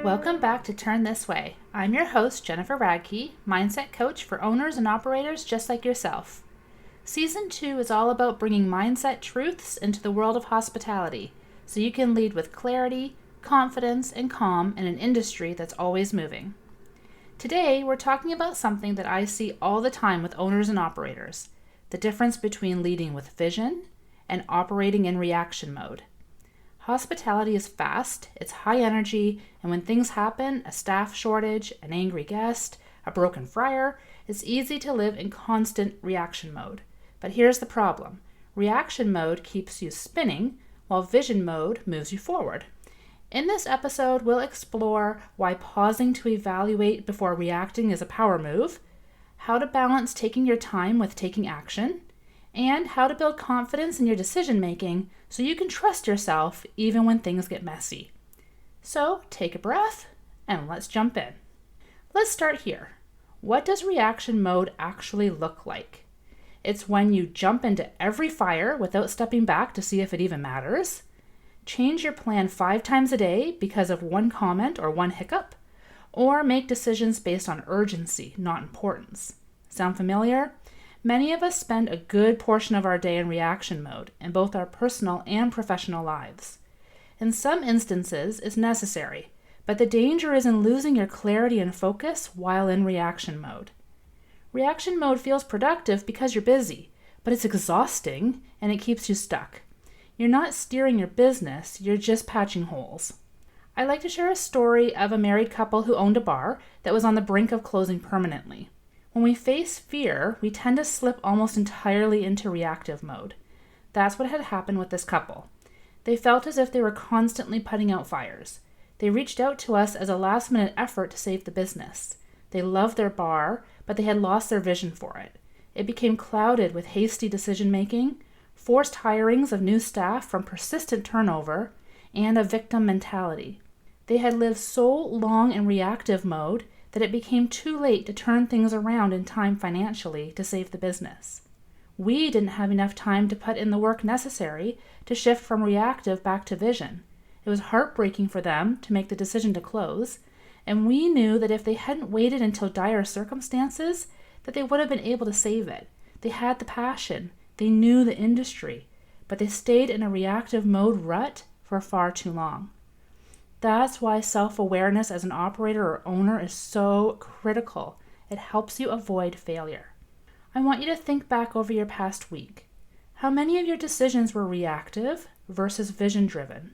Welcome back to Turn This Way. I'm your host, Jennifer Radkey, mindset coach for owners and operators just like yourself. Season 2 is all about bringing mindset truths into the world of hospitality so you can lead with clarity, confidence, and calm in an industry that's always moving. Today, we're talking about something that I see all the time with owners and operators, the difference between leading with vision and operating in reaction mode. Hospitality is fast, it's high energy, and when things happen, a staff shortage, an angry guest, a broken fryer, it's easy to live in constant reaction mode. But here's the problem. Reaction mode keeps you spinning, while vision mode moves you forward. In this episode, we'll explore why pausing to evaluate before reacting is a power move, how to balance taking your time with taking action, and how to build confidence in your decision-making so you can trust yourself even when things get messy. So take a breath and let's jump in. Let's start here. What does reaction mode actually look like? It's when you jump into every fire without stepping back to see if it even matters. Change your plan 5 times a day because of one comment or one hiccup, or make decisions based on urgency, not importance. Sound familiar? Many of us spend a good portion of our day in reaction mode in both our personal and professional lives. In some instances, it's necessary, but the danger is in losing your clarity and focus while in reaction mode. Reaction mode feels productive because you're busy, but it's exhausting and it keeps you stuck. You're not steering your business, you're just patching holes. I like to share a story of a married couple who owned a bar that was on the brink of closing permanently. When we face fear, we tend to slip almost entirely into reactive mode. That's what had happened with this couple. They felt as if they were constantly putting out fires. They reached out to us as a last-minute effort to save the business. They loved their bar, but they had lost their vision for it. It became clouded with hasty decision-making, forced hirings of new staff from persistent turnover, and a victim mentality. They had lived so long in reactive mode that it became too late to turn things around in time financially to save the business. We didn't have enough time to put in the work necessary to shift from reactive back to vision. It was heartbreaking for them to make the decision to close, and we knew that if they hadn't waited until dire circumstances, that they would have been able to save it. They had the passion. They knew the industry, but they stayed in a reactive mode rut for far too long. That's why self-awareness as an operator or owner is so critical. It helps you avoid failure. I want you to think back over your past week. How many of your decisions were reactive versus vision-driven?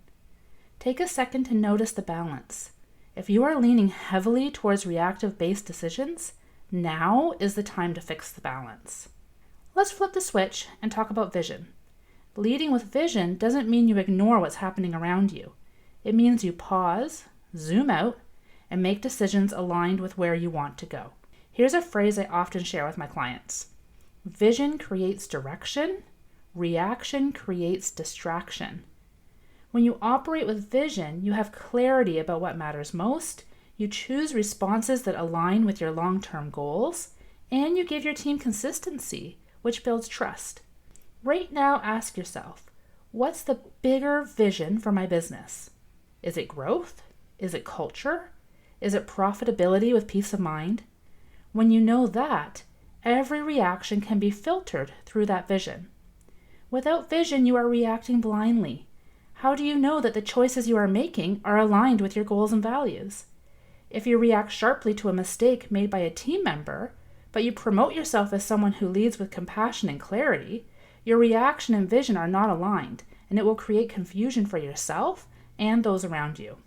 Take a second to notice the balance. If you are leaning heavily towards reactive-based decisions, now is the time to fix the balance. Let's flip the switch and talk about vision. Leading with vision doesn't mean you ignore what's happening around you. It means you pause, zoom out, and make decisions aligned with where you want to go. Here's a phrase I often share with my clients. Vision creates direction, reaction creates distraction. When you operate with vision, you have clarity about what matters most, you choose responses that align with your long-term goals, and you give your team consistency, which builds trust. Right now, ask yourself, what's the bigger vision for my business? Is it growth? Is it culture? Is it profitability with peace of mind? When you know that, every reaction can be filtered through that vision. Without vision, you are reacting blindly. How do you know that the choices you are making are aligned with your goals and values? If you react sharply to a mistake made by a team member, but you promote yourself as someone who leads with compassion and clarity, your reaction and vision are not aligned, and it will create confusion for yourself and those around you.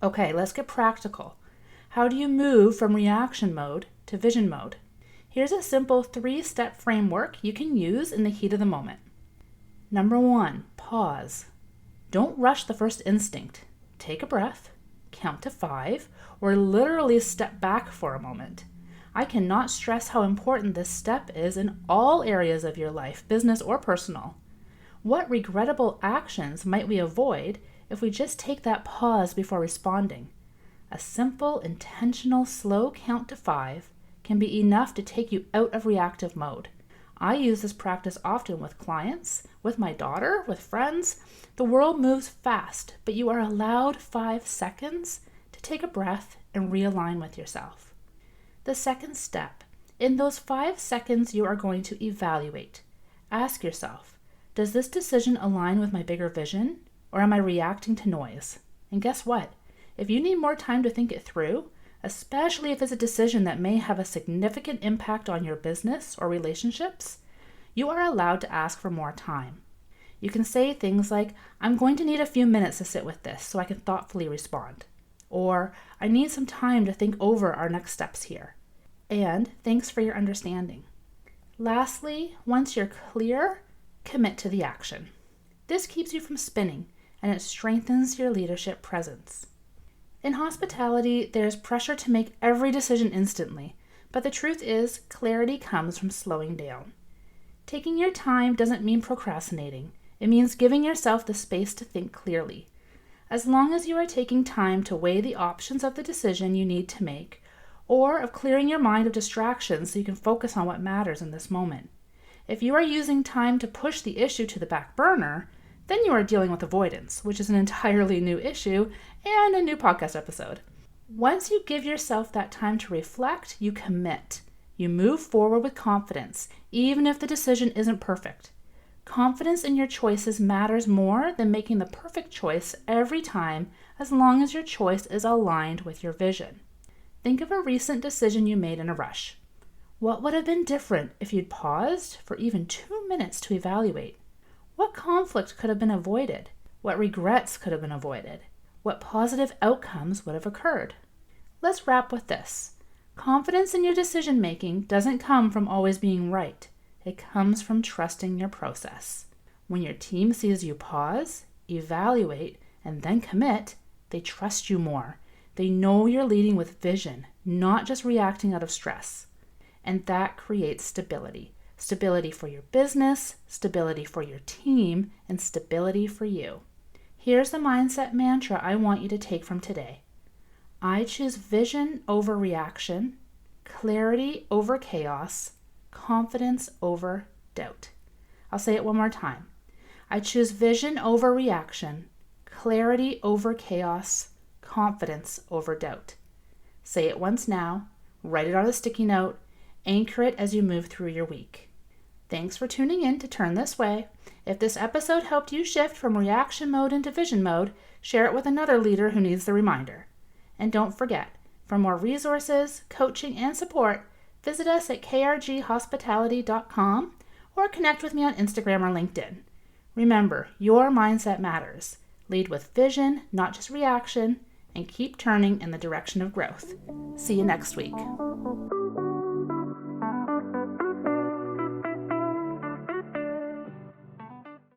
Okay, let's get practical. How do you move from reaction mode to vision mode? Here's a simple 3-step framework you can use in the heat of the moment. Number 1, pause. Don't rush the first instinct. Take a breath, count to 5, or literally step back for a moment. I cannot stress how important this step is in all areas of your life, business or personal. What regrettable actions might we avoid if we just take that pause before responding? A simple, intentional, slow count to 5 can be enough to take you out of reactive mode. I use this practice often with clients, with my daughter, with friends. The world moves fast, but you are allowed 5 seconds to take a breath and realign with yourself. The second step, in those 5 seconds, you are going to evaluate. Ask yourself, does this decision align with my bigger vision, or am I reacting to noise? And guess what? If you need more time to think it through, especially if it's a decision that may have a significant impact on your business or relationships, you are allowed to ask for more time. You can say things like, I'm going to need a few minutes to sit with this so I can thoughtfully respond. Or, I need some time to think over our next steps here. And thanks for your understanding. Lastly, once you're clear, commit to the action. This keeps you from spinning, and it strengthens your leadership presence. In hospitality, there's pressure to make every decision instantly, but the truth is, clarity comes from slowing down. Taking your time doesn't mean procrastinating. It means giving yourself the space to think clearly. As long as you are taking time to weigh the options of the decision you need to make, or of clearing your mind of distractions so you can focus on what matters in this moment. If you are using time to push the issue to the back burner, then you are dealing with avoidance, which is an entirely new issue and a new podcast episode. Once you give yourself that time to reflect, you commit. You move forward with confidence, even if the decision isn't perfect. Confidence in your choices matters more than making the perfect choice every time, as long as your choice is aligned with your vision. Think of a recent decision you made in a rush. What would have been different if you'd paused for even 2 minutes to evaluate? What conflict could have been avoided? What regrets could have been avoided? What positive outcomes would have occurred? Let's wrap with this. Confidence in your decision-making doesn't come from always being right. It comes from trusting your process. When your team sees you pause, evaluate, and then commit, they trust you more. They know you're leading with vision, not just reacting out of stress. And that creates stability. Stability for your business, stability for your team, and stability for you. Here's the mindset mantra I want you to take from today. I choose vision over reaction, clarity over chaos, confidence over doubt. I'll say it one more time. I choose vision over reaction, clarity over chaos, confidence over doubt. Say it once now, write it on a sticky note, anchor it as you move through your week. Thanks for tuning in to Turn This Way. If this episode helped you shift from reaction mode into vision mode, share it with another leader who needs the reminder. And don't forget, for more resources, coaching, and support, visit us at krghospitality.com or connect with me on Instagram or LinkedIn. Remember, your mindset matters. Lead with vision, not just reaction, and keep turning in the direction of growth. See you next week.